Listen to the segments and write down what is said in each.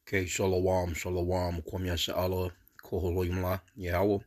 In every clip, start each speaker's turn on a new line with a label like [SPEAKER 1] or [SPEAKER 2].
[SPEAKER 1] Okay, shalom, shalom, kwam yasha'Allah, koholoimla, Yahweh,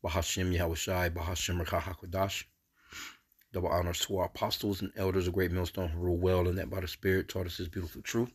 [SPEAKER 1] Bahashim, Yahweh Shai, Bahashim, Rakahakodash. Double honors to our apostles and elders of Great Millstone who rule well and that by the Spirit taught us His beautiful truth.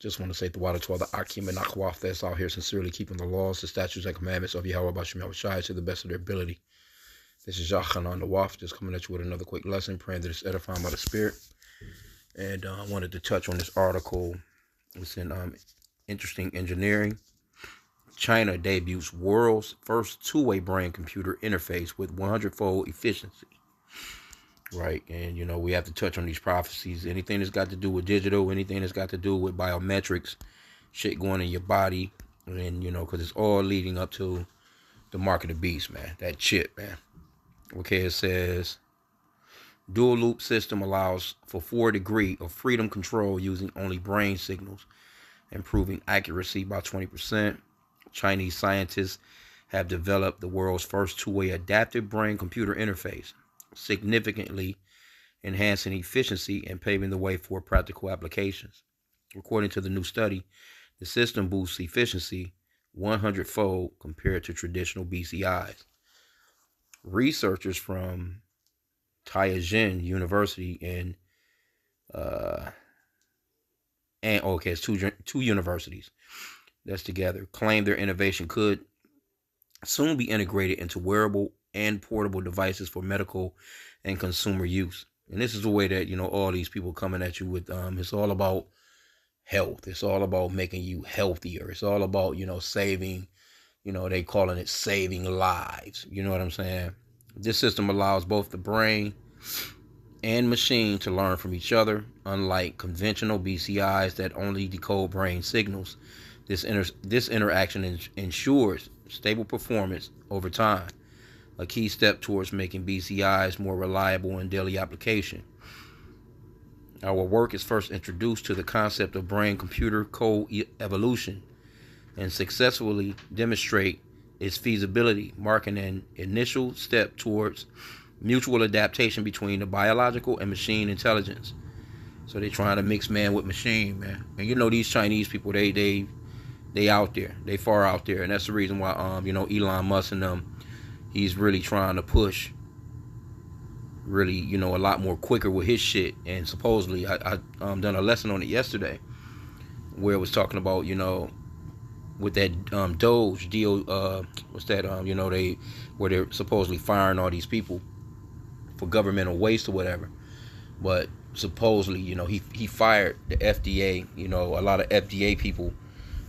[SPEAKER 1] Just want to say the water to all the H.I.M and Akwaf that's out here sincerely keeping the laws, the statutes, and commandments of Yahweh, Bahashim, Yahweh Shai to the best of their ability. This is Yachanan the Waf, just coming at you with another quick lesson, praying that it's edifying by the Spirit. And I wanted to touch on this article. It's in Interesting Engineering. China debuts world's first two-way brain-computer interface with 100-fold efficiency. Right, and we have to touch on these prophecies. Anything that's got to do with digital, anything that's got to do with biometrics, shit going in your body, and because it's all leading up to the mark of the beast, man. That chip, man. Okay, it says dual loop system allows for 4 degrees of freedom control using only brain signals, improving accuracy by 20%. Chinese scientists have developed the world's first two-way adaptive brain-computer interface, significantly enhancing efficiency and paving the way for practical applications. According to the new study, the system boosts efficiency 100-fold compared to traditional BCIs. Researchers from H.I.M University it's two universities that's together claim their innovation could soon be integrated into wearable and portable devices for medical and consumer use. And this is the way that all these people coming at you with it's all about health. It's all about making you healthier. It's all about saving, they calling it saving lives. You know what I'm saying? This system allows both the brain and machine to learn from each other, unlike conventional BCIs that only decode brain signals. This interaction ensures stable performance over time, a key step towards making BCIs more reliable in daily application. Our work is first introduced to the concept of brain-computer co-evolution and successfully demonstrate its feasibility, marking an initial step towards mutual adaptation between the biological and machine intelligence. So they're trying to mix man with machine, man. And these Chinese people, they out there, they far out there, and that's the reason why Elon Musk and them, he's really trying to push really a lot more quicker with his shit. And supposedly I done a lesson on it yesterday where it was talking about with that Doge deal, what's that they where they're supposedly firing all these people for governmental waste or whatever. But supposedly he fired the FDA, a lot of FDA people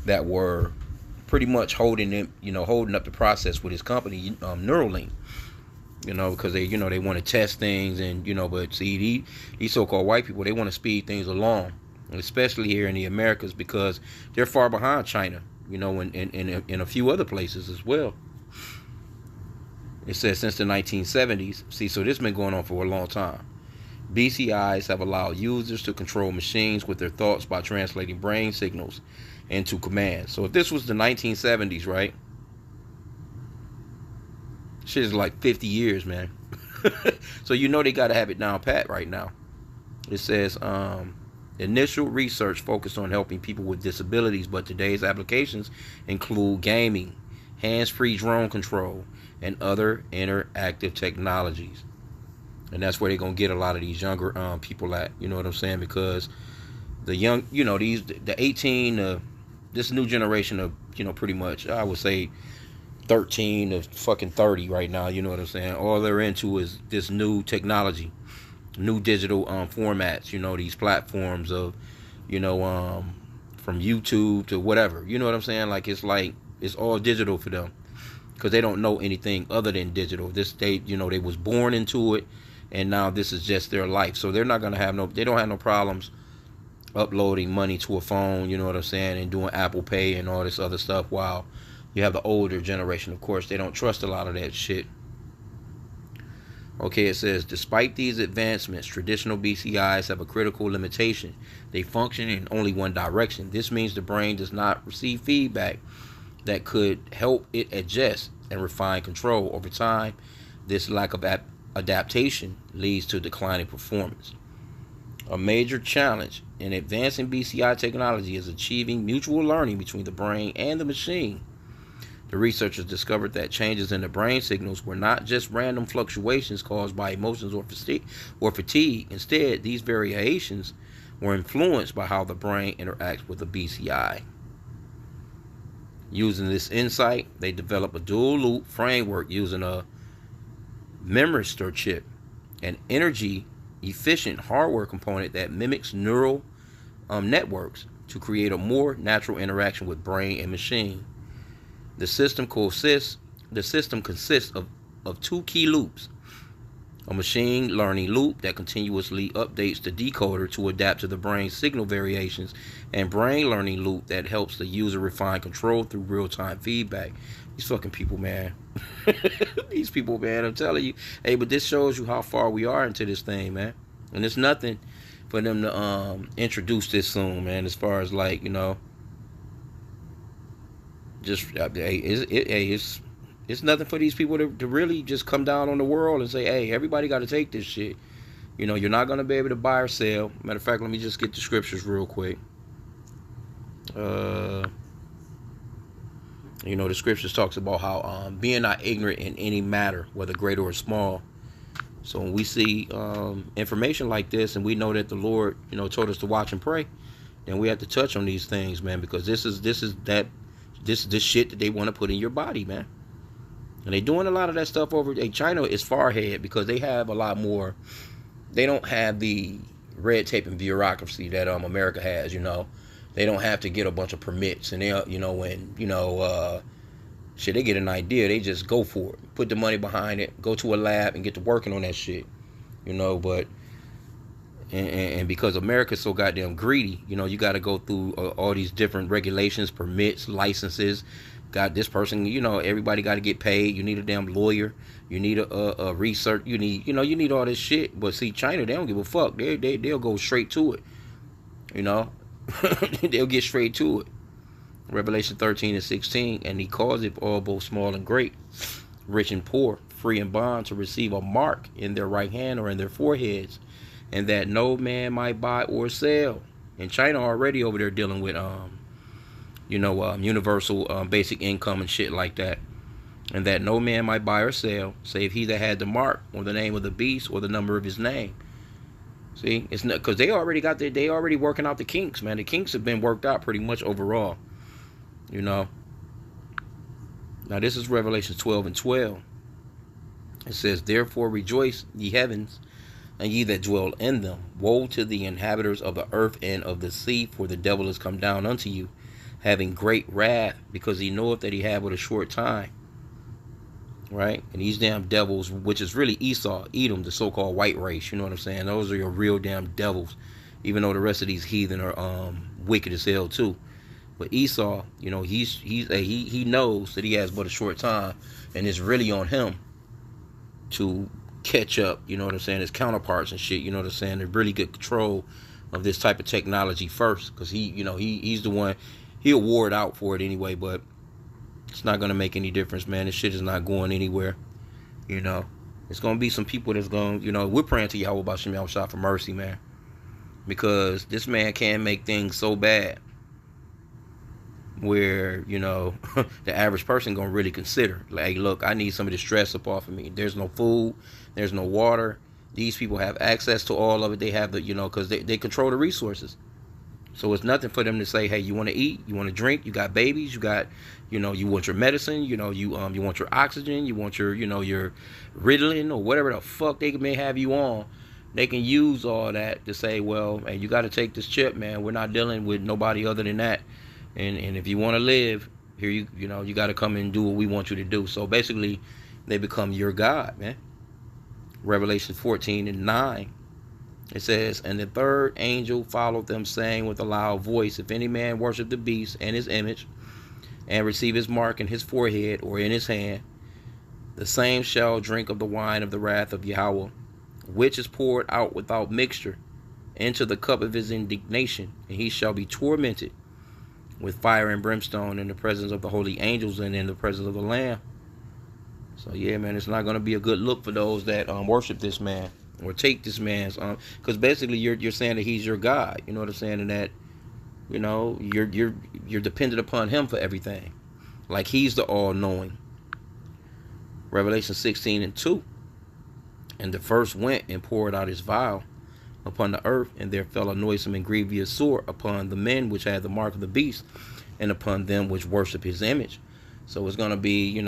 [SPEAKER 1] that were pretty much holding up the process with his company, Neuralink, because they want to test things, and but see, these so-called white people, they want to speed things along, and especially here in the Americas, because they're far behind China, and in a few other places as well. It says since the 1970s. See, so this has been going on for a long time. BCIs have allowed users to control machines with their thoughts by translating brain signals into commands. So if this was the 1970s, right? Shit is like 50 years, man. So they got to have it down pat right now. It says initial research focused on helping people with disabilities, but today's applications include gaming, hands-free drone control, and other interactive technologies. And that's where they're going to get a lot of these younger people at, you know what I'm saying? Because the young, the 18, this new generation of, pretty much, I would say 13 to fucking 30 right now, you know what I'm saying? All they're into is this new technology, new digital formats, these platforms of, from YouTube to whatever, you know what I'm saying? It's all digital for them, because they don't know anything other than digital. They was born into it, and now this is just their life. So they're not gonna they don't have no problems uploading money to a phone, you know what I'm saying, and doing Apple Pay and all this other stuff. While you have the older generation, of course, they don't trust a lot of that shit. Okay, it says, despite these advancements, traditional BCIs have a critical limitation. They function in only one direction. This means the brain does not receive feedback that could help it adjust and refine control. Over time, this lack of adaptation leads to declining performance. A major challenge and advancing BCI technology is achieving mutual learning between the brain and the machine. The researchers discovered that changes in the brain signals were not just random fluctuations caused by emotions or fatigue. Instead, these variations were influenced by how the brain interacts with the BCI. Using this insight, they developed a dual loop framework using a memristor chip, an energy efficient hardware component that mimics neural networks to create a more natural interaction with brain and machine. The system consists of two key loops: a machine learning loop that continuously updates the decoder to adapt to the brain's signal variations, and brain learning loop that helps the user refine control through real-time feedback. These fucking people, man. These people, man, I'm telling you. Hey, but this shows you how far we are into this thing, man. And it's nothing for them to introduce this soon, man, as far as, like, you know, just, it's nothing for these people to really just come down on the world and say, hey, everybody got to take this shit. You know, you're not going to be able to buy or sell. Matter of fact, let me just get the scriptures real quick. You know, the scriptures talks about how being not ignorant in any matter, whether great or small. So when we see information like this, and we know that the Lord, you know, told us to watch and pray, then we have to touch on these things, man, because this is this shit that they want to put in your body, man. And they're doing a lot of that stuff over. China is far ahead because they have a lot more. They don't have the red tape and bureaucracy that America has. You know, they don't have to get a bunch of permits, and they, you know, when shit, they get an idea, they just go for it, put the money behind it, go to a lab and get to working on that shit. You know, but and because America's so goddamn greedy, you know, you got to go through all these different regulations, permits, licenses. Got this person, you know, everybody got to get paid. You need a damn lawyer. You need a research. You need all this shit. But see, China, they don't give a fuck. They'll go straight to it. You know, they'll get straight to it. Revelation 13:16, and he calls it all, both small and great, rich and poor, free and bond, to receive a mark in their right hand or in their foreheads, and that no man might buy or sell. And China already over there dealing with universal basic income and shit like that. And that no man might buy or sell, save he that had the mark, or the name of the beast, or the number of his name. See, it's not because they already working out the kinks, man. The kinks have been worked out pretty much overall. You know. Now this is Revelation 12:12. It says, therefore rejoice, ye heavens, and ye that dwell in them. Woe to the inhabitants of the earth and of the sea, for the devil is come down unto you, having great wrath, because he knoweth that he had but a short time. Right? And these damn devils, which is really Esau, Edom, the so-called white race, you know what I'm saying? Those are your real damn devils, even though the rest of these heathen are wicked as hell too. But Esau, you know, he knows that he has but a short time, and it's really on him to catch up, you know what I'm saying, his counterparts and shit, you know what I'm saying, to really get control of this type of technology first, because he's the one. He'll ward out for it anyway, but it's not going to make any difference, man. This shit is not going anywhere. You know, it's going to be some people that's going to, you know, we're praying to Yahweh Bashim Yahushua for mercy, man. Because this man can make things so bad where, you know, the average person going to really consider, like, hey, look, I need some of this stress up off of me. There's no food. There's no water. These people have access to all of it. They have the, you know, because they control the resources. So it's nothing for them to say, hey, you want to eat, you want to drink, you got babies, you got, you know, you want your medicine, you know, you want your oxygen, you want your, you know, your Ritalin or whatever the fuck they may have you on. They can use all that to say, well, hey, you got to take this chip, man. We're not dealing with nobody other than that. And if you want to live here, you know, you got to come and do what we want you to do. So basically, they become your God, man. Revelation 14:9. It says, and the third angel followed them, saying with a loud voice, if any man worship the beast and his image, and receive his mark in his forehead or in his hand, the same shall drink of the wine of the wrath of Yahweh, which is poured out without mixture into the cup of his indignation, and he shall be tormented with fire and brimstone in the presence of the holy angels and in the presence of the Lamb. So yeah, man, it's not going to be a good look for those that worship this man. or take this man's because basically you're saying that he's your God. You know what I'm saying? And that, you know, you're dependent upon him for everything. Like he's the all-knowing. Revelation 16:2. And the first went and poured out his vial upon the earth, and there fell a noisome and grievous sore upon the men which had the mark of the beast, and upon them which worship his image. So it's gonna be,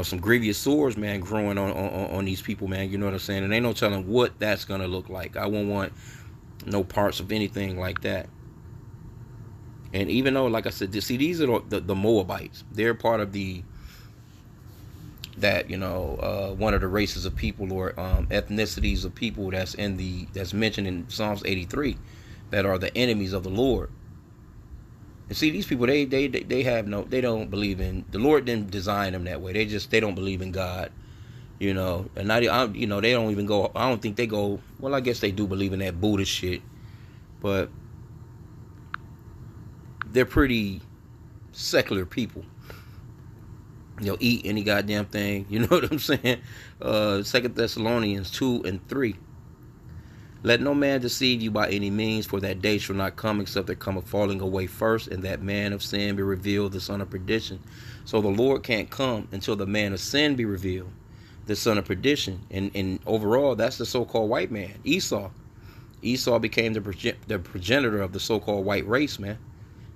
[SPEAKER 1] some grievous sores, man, growing on these people, man. You know what I'm saying? And ain't no telling what that's gonna look like. I won't want no parts of anything like that. And even though, like I said, see, these are the Moabites. They're part of one of the races of people or ethnicities of people that's mentioned in Psalms 83 that are the enemies of the Lord. And see, these people, they don't believe in the Lord. Didn't design them that way. They don't believe in God, and not, they don't even go. I don't think they go. Well, I guess they do believe in that Buddhist shit, but they're pretty secular people. Eat any goddamn thing. You know what I'm saying? 2 Thessalonians 2:3. Let no man deceive you by any means, for that day shall not come except there come a falling away first, and that man of sin be revealed, the son of perdition. So the Lord can't come until the man of sin be revealed, the son of perdition. And overall, that's the so-called white man, Esau. Esau became the progenitor of the so-called white race, man.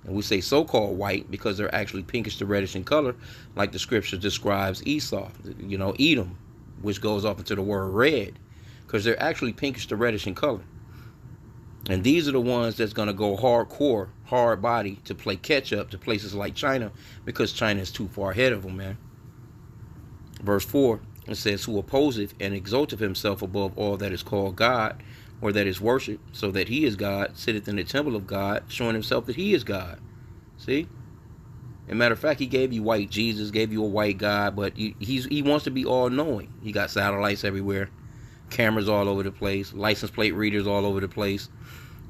[SPEAKER 1] And we say so-called white because they're actually pinkish to reddish in color, like the scripture describes Esau, Edom, which goes off into the word red, because they're actually pinkish to reddish in color. And these are the ones that's going to go hardcore, hard body to play catch up to places like China, because China is too far ahead of them, man. Verse 4, it says, who opposeth and exalteth himself above all that is called God, or that is worshipped, so that he is God, sitteth in the temple of God, showing himself that he is God. See? As a matter of fact, he gave you white Jesus, gave you a white God, but he wants to be all-knowing. He got satellites everywhere, cameras all over the place, license plate readers all over the place.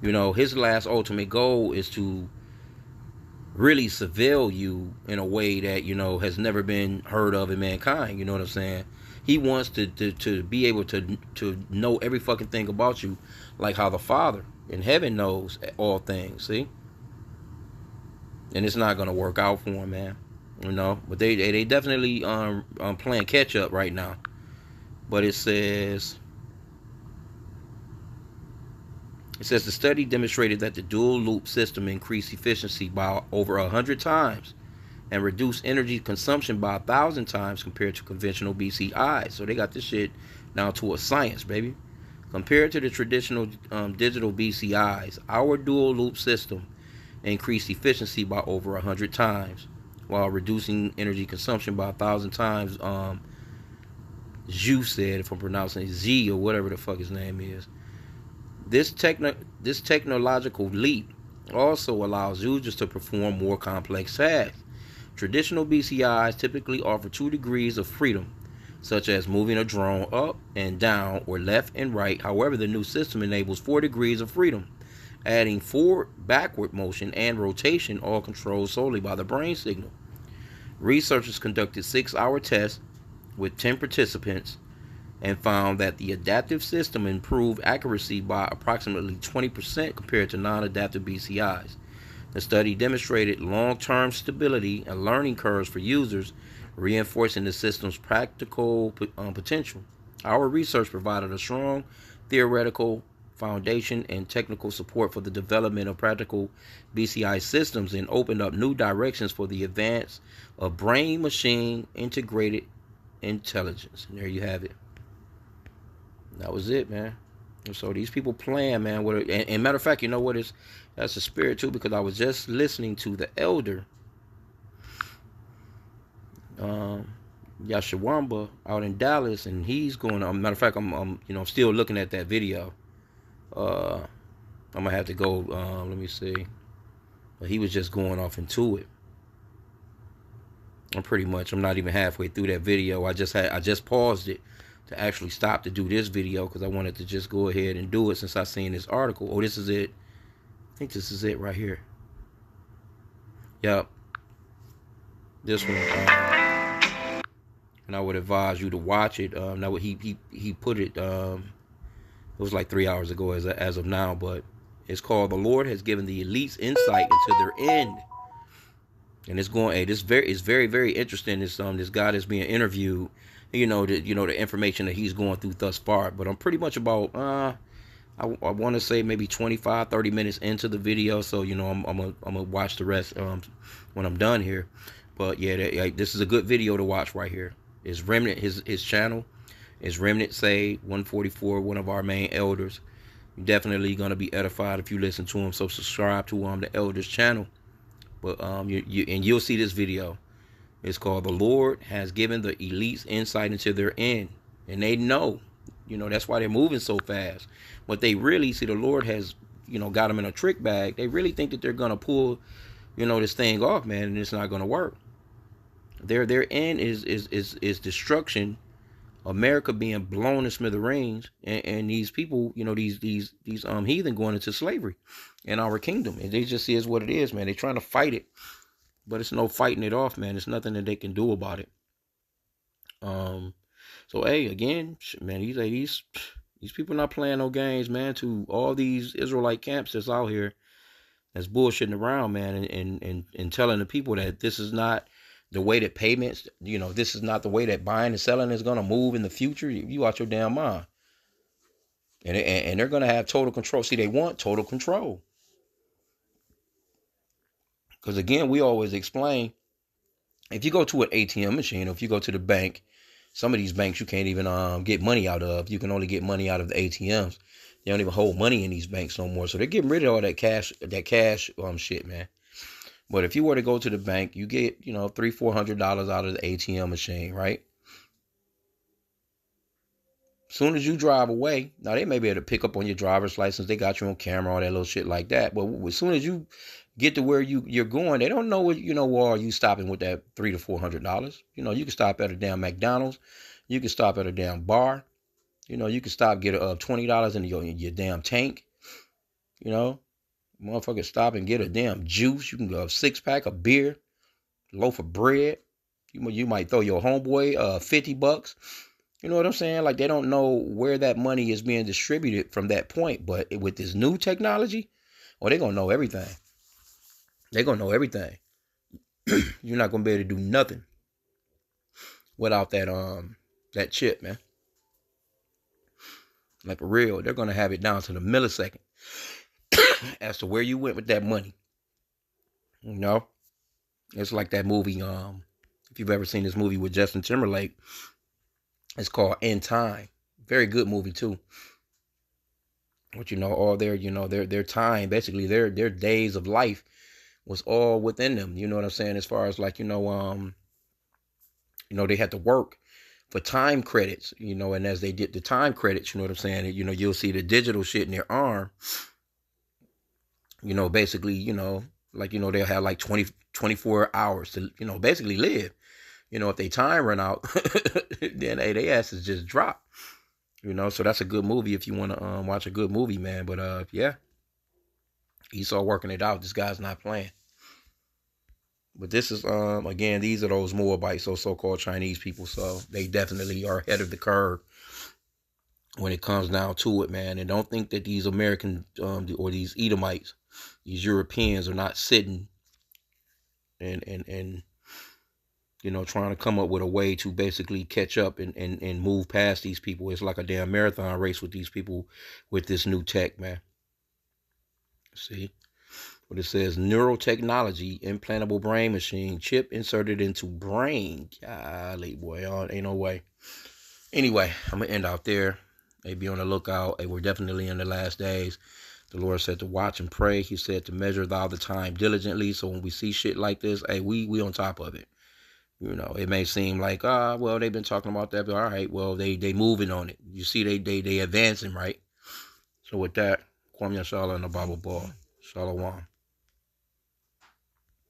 [SPEAKER 1] His last ultimate goal is to really surveil you in a way that, has never been heard of in mankind. You know what I'm saying? He wants to be able to know every fucking thing about you, like how the Father in heaven knows all things. See? And it's not gonna work out for him, man. But they definitely playing catch up right now. But it says the study demonstrated that the dual loop system increased efficiency by over 100 times and reduce energy consumption by 1,000 times compared to conventional BCIs. So they got this shit down to a science, baby. Compared to the traditional digital BCIs, our dual loop system increased efficiency by over 100 times while reducing energy consumption by 1,000 times. Zhu said, if I'm pronouncing it, Z or whatever the fuck his name is. This technological leap also allows users to perform more complex tasks. Traditional BCIs typically offer 2 degrees of freedom, such as moving a drone up and down or left and right. However, the new system enables 4 degrees of freedom, adding forward, backward motion, and rotation, all controlled solely by the brain signal. Researchers conducted 6-hour tests with 10 participants and found that the adaptive system improved accuracy by approximately 20% compared to non-adaptive BCIs. The study demonstrated long-term stability and learning curves for users, reinforcing the system's practical potential. Our research provided a strong theoretical foundation and technical support for the development of practical BCI systems and opened up new directions for the advance of brain-machine integrated intelligence. And there you have it. That was it, man. So these people playing, man. And matter of fact, you know what is? That's a spirit too, because I was just listening to the elder, Yashawamba, out in Dallas, and he's going. Matter of fact, I'm still looking at that video. I'm gonna have to go. Let me see. But he was just going off into it. I'm not even halfway through that video. I just paused it to actually stop to do this video because I wanted to just go ahead and do it since I seen this article. Oh, this is it. I think this is it right here. Yep. This one. and I would advise you to watch it. Now he put it. It was like 3 hours ago as of now, but it's called "The Lord Has Given the Elites Insight into Their End," and it's going. Hey, it's very interesting. This guy that's being interviewed. The information that he's going through thus far. But I'm pretty much about I want to say maybe 25, 30 minutes into the video. So I'm gonna watch the rest when I'm done here. But yeah, this is a good video to watch right here. It's Remnant, his channel is Remnant Say 144, one of our main elders. You're definitely gonna be edified if you listen to him. So subscribe to the elders channel. But you'll see this video. It's called "The Lord Has Given the Elites Insight into Their End," and they know. That's why they're moving so fast. But they really see the Lord has, got them in a trick bag. They really think that they're gonna pull, this thing off, man, and it's not gonna work. Their end is destruction. America being blown to smithereens, and these people, these heathen going into slavery in our kingdom, and they just see it's what it is, man. They're trying to fight it, but it's no fighting it off, man. There's nothing that they can do about it. So hey, again, man, these people not playing no games, man. To all these Israelite camps that's out here, that's bullshitting around, man, and telling the people that this is not the way that payments, this is not the way that buying and selling is gonna move in the future. You out your damn mind, and they're gonna have total control. See, they want total control, because again, we always explain. If you go to an ATM machine, or if you go to the bank, some of these banks you can't even get money out of. You can only get money out of the ATMs. They don't even hold money in these banks no more. So they're getting rid of all that cash shit, man. But if you were to go to the bank, you get, $300-400 out of the ATM machine, right? Soon as you drive away, now they may be able to pick up on your driver's license. They got you on camera, all that little shit like that. But as soon as you get to where you're going, they don't know what where are you stopping with that $300-400. You can stop at a damn McDonald's. You can stop at a damn bar. You can stop, get $20 in your damn tank. Motherfucker, stop and get a damn juice. You can go a 6-pack of beer, loaf of bread. You might throw your homeboy $50. You know what I'm saying? Like, they don't know where that money is being distributed from that point. But with this new technology, they're gonna know everything. They're gonna know everything. You're not gonna be able to do nothing without that chip, man. Like, for real, they're gonna have it down to the millisecond as to where you went with that money. It's like that movie. If you've ever seen this movie with Justin Timberlake, it's called In Time. Very good movie too. But all their time, basically their days of life was all within them. You know what I'm saying? As far as like, they had to work for time credits, and as they did the time credits, you know what I'm saying? You'll see the digital shit in their arm. Basically, like, they'll have like 24 hours to, basically live. If they time run out, then hey, they asses just drop. So that's a good movie if you want to watch a good movie, man. But yeah, Esau working it out. This guy's not playing. But this is again, these are those Moabites, those so-called Chinese people. So they definitely are ahead of the curve when it comes down to it, man. And don't think that these American or these Edomites, these Europeans, are not sitting and trying to come up with a way to basically catch up and move past these people. It's like a damn marathon race with these people with this new tech, man. See? But it says neurotechnology, implantable brain machine, chip inserted into brain. Golly, boy, ain't no way. Anyway, I'm going to end out there. Hey, be on the lookout. Hey, we're definitely in the last days. The Lord said to watch and pray. He said to measure thou the time diligently. So when we see shit like this, hey, we on top of it. It may seem like, well, they've been talking about that, but all right, well, they moving on it. You see, they advancing, right? So with that, Kwame Yashala and the Bible Ball. Shalom.